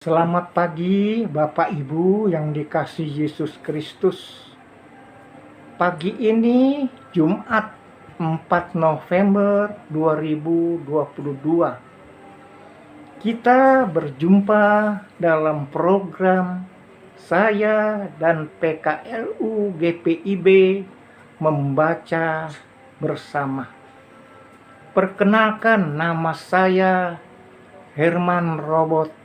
Selamat pagi Bapak Ibu yang dikasihi Yesus Kristus. Pagi ini Jumat 4 November 2022. Kita berjumpa dalam program saya dan PKLU GPIB membaca bersama. Perkenalkan, nama saya Herman Robot.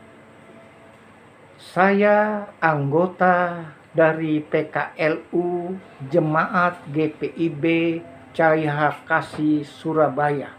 Saya anggota dari PKLU Jemaat GPIB Cahaya Kasih Surabaya.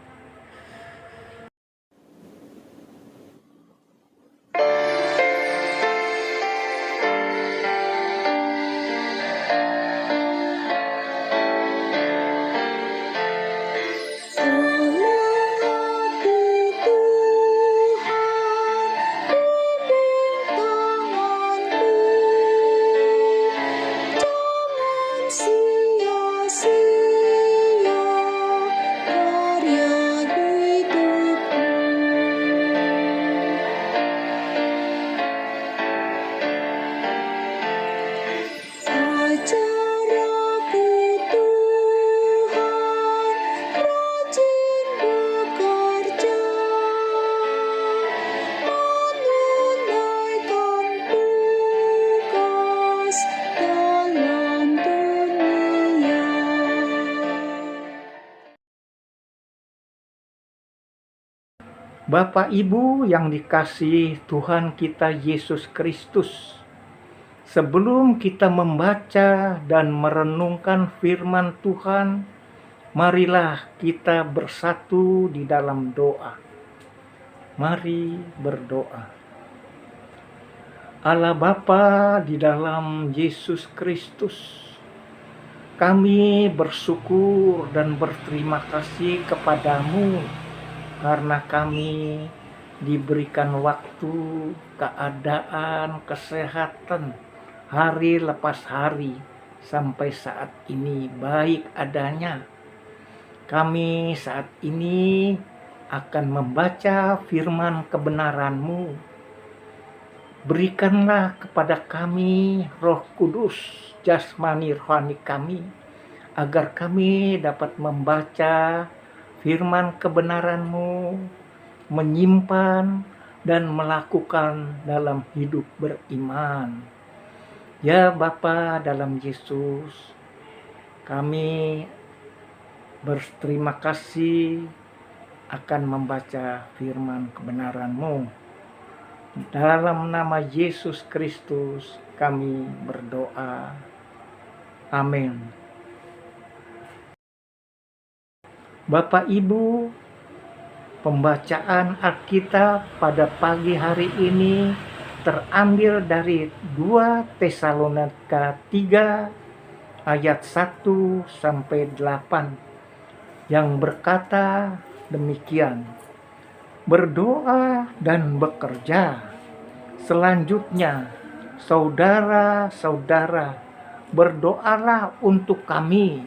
Bapak Ibu yang dikasihi Tuhan kita Yesus Kristus, sebelum kita membaca dan merenungkan firman Tuhan, marilah kita bersatu di dalam doa. Mari berdoa. Allah Bapa di dalam Yesus Kristus, kami bersyukur dan berterima kasih kepadamu karena kami diberikan waktu, keadaan, kesehatan hari lepas hari sampai saat ini baik adanya. Kami saat ini akan membaca firman kebenaran-Mu. Berikanlah kepada kami Roh Kudus, jasmani rohani kami, agar kami dapat membaca firman kebenaran-Mu, menyimpan dan melakukan dalam hidup beriman. Ya Bapa dalam Yesus, kami berterima kasih akan membaca firman kebenaran-Mu. Dalam nama Yesus Kristus kami berdoa. Amin. Bapak Ibu, pembacaan Alkitab pada pagi hari ini terambil dari 2 Tesalonika 3 ayat 1 sampai 8 yang berkata demikian. Berdoa dan bekerja. Selanjutnya, saudara-saudara, berdoalah untuk kami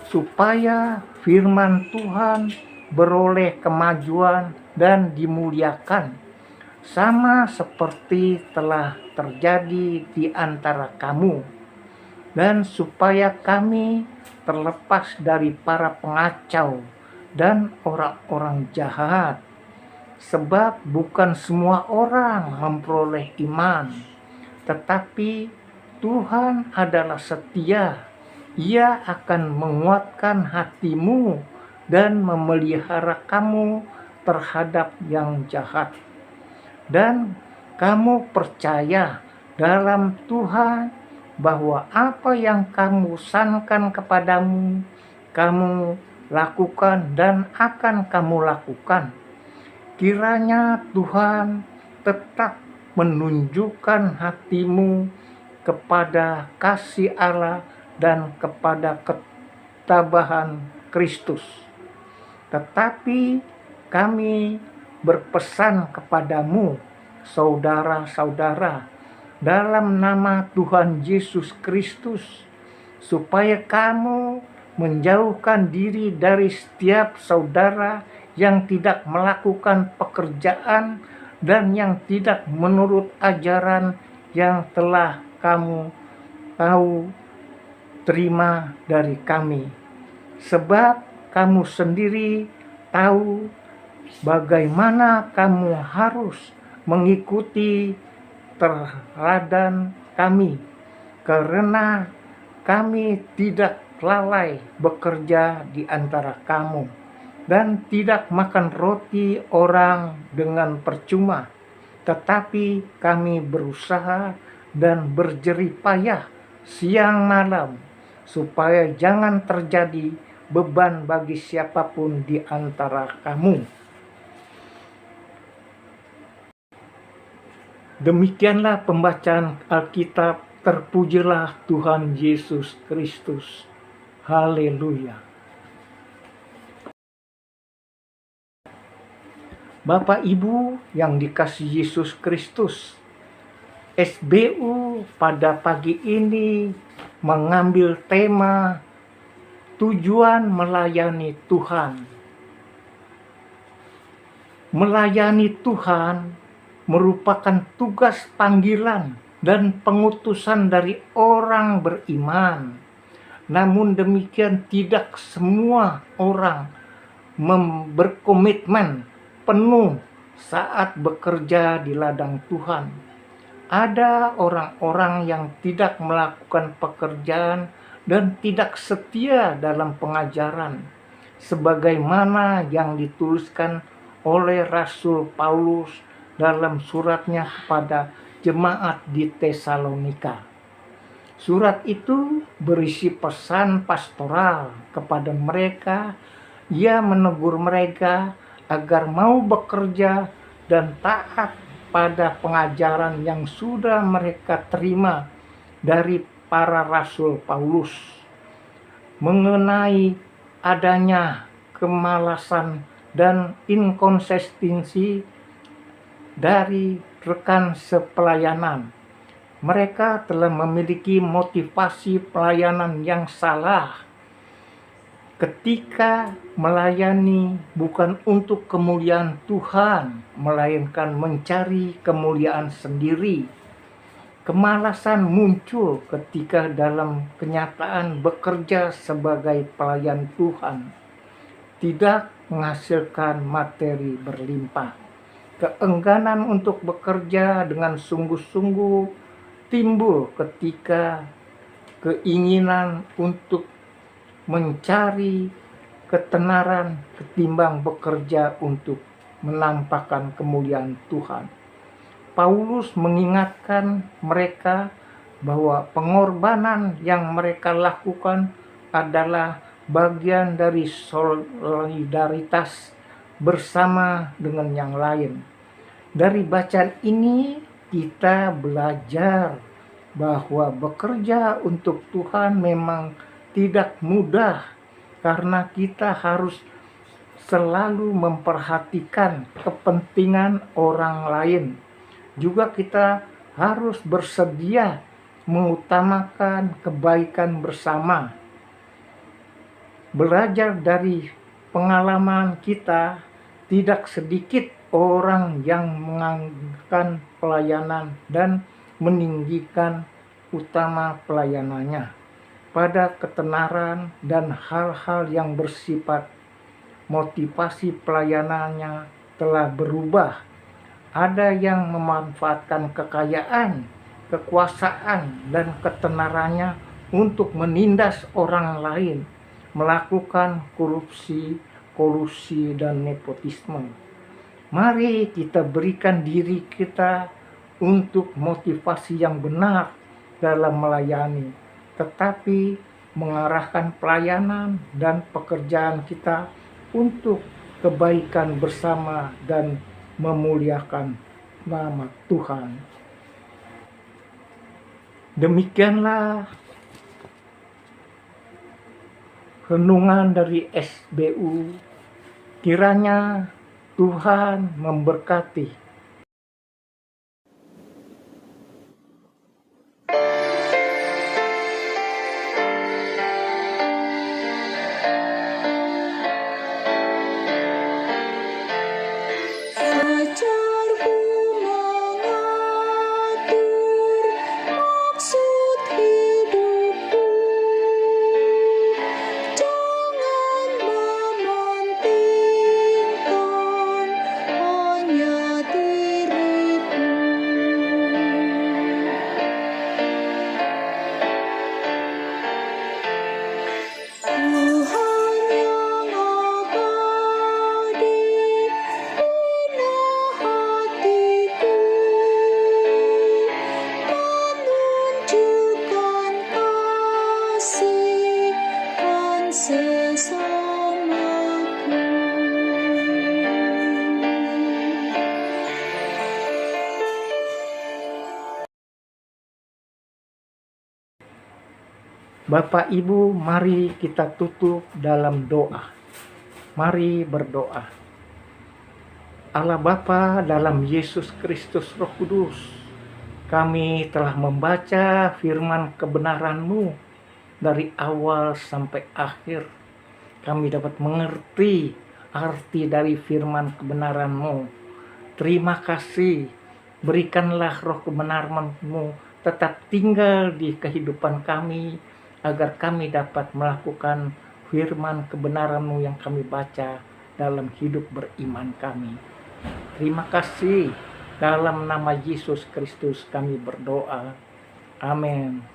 supaya firman Tuhan beroleh kemajuan dan dimuliakan, sama seperti telah terjadi di antara kamu, dan supaya kami terlepas dari para pengacau dan orang-orang jahat, sebab bukan semua orang memperoleh iman, tetapi Tuhan adalah setia. Ia akan menguatkan hatimu dan memelihara kamu terhadap yang jahat. Dan kamu percaya dalam Tuhan bahwa apa yang kamu sankan kepadamu, kamu lakukan dan akan kamu lakukan. Kiranya Tuhan tetap menunjukkan hatimu kepada kasih Allah dan kepada ketabahan Kristus. Tetapi kami berpesan kepadamu, saudara-saudara, dalam nama Tuhan Yesus Kristus, supaya kamu menjauhkan diri dari setiap saudara yang tidak melakukan pekerjaan dan yang tidak menurut ajaran yang telah kamu tahu terima dari kami. Sebab kamu sendiri tahu bagaimana kamu harus mengikuti teladan kami, karena kami tidak lalai bekerja di antara kamu dan tidak makan roti orang dengan percuma, tetapi kami berusaha dan berjerih payah siang malam supaya jangan terjadi beban bagi siapapun di antara kamu. Demikianlah pembacaan Alkitab. Terpujilah Tuhan Yesus Kristus. Haleluya. Bapak Ibu yang dikasihi Yesus Kristus, SBU pada pagi ini mengambil tema tujuan melayani Tuhan. Melayani Tuhan merupakan tugas panggilan dan pengutusan dari orang beriman. Namun demikian tidak semua orang berkomitmen penuh saat bekerja di ladang Tuhan. Ada orang-orang yang tidak melakukan pekerjaan dan tidak setia dalam pengajaran, sebagaimana yang dituliskan oleh Rasul Paulus dalam suratnya kepada jemaat di Tesalonika. Surat itu berisi pesan pastoral kepada mereka. Ia menegur mereka agar mau bekerja dan taat pada pengajaran yang sudah mereka terima dari para Rasul Paulus mengenai adanya kemalasan dan inkonsistensi dari rekan sepelayanan. Mereka telah memiliki motivasi pelayanan yang salah ketika melayani bukan untuk kemuliaan Tuhan, melainkan mencari kemuliaan sendiri. Kemalasan muncul ketika dalam kenyataan bekerja sebagai pelayan Tuhan tidak menghasilkan materi berlimpah. Keengganan untuk bekerja dengan sungguh-sungguh timbul ketika keinginan untuk mencari ketenaran ketimbang bekerja untuk menampakkan kemuliaan Tuhan. Paulus mengingatkan mereka bahwa pengorbanan yang mereka lakukan adalah bagian dari solidaritas bersama dengan yang lain. Dari bacaan ini kita belajar bahwa bekerja untuk Tuhan memang tidak mudah, karena kita harus selalu memperhatikan kepentingan orang lain. Juga kita harus bersedia mengutamakan kebaikan bersama. Belajar dari pengalaman kita, tidak sedikit orang yang mengangkat pelayanan dan meninggikan utama pelayanannya pada ketenaran dan hal-hal yang bersifat motivasi pelayanannya telah berubah. Ada yang memanfaatkan kekayaan, kekuasaan, dan ketenarannya untuk menindas orang lain, melakukan korupsi, kolusi, dan nepotisme. Mari kita berikan diri kita untuk motivasi yang benar dalam melayani, tetapi mengarahkan pelayanan dan pekerjaan kita untuk kebaikan bersama dan memuliakan nama Tuhan. Demikianlah renungan dari SBU. Kiranya Tuhan memberkati. Ajarku Bapak Ibu, mari kita tutup dalam doa. Mari berdoa. Allah Bapa, dalam Yesus Kristus Roh Kudus, kami telah membaca firman kebenaran-Mu dari awal sampai akhir. Kami dapat mengerti arti dari firman kebenaran-Mu. Terima kasih, berikanlah roh kebenaran-Mu tetap tinggal di kehidupan kami, agar kami dapat melakukan firman kebenaran-Mu yang kami baca dalam hidup beriman kami. Terima kasih, dalam nama Yesus Kristus kami berdoa. Amin.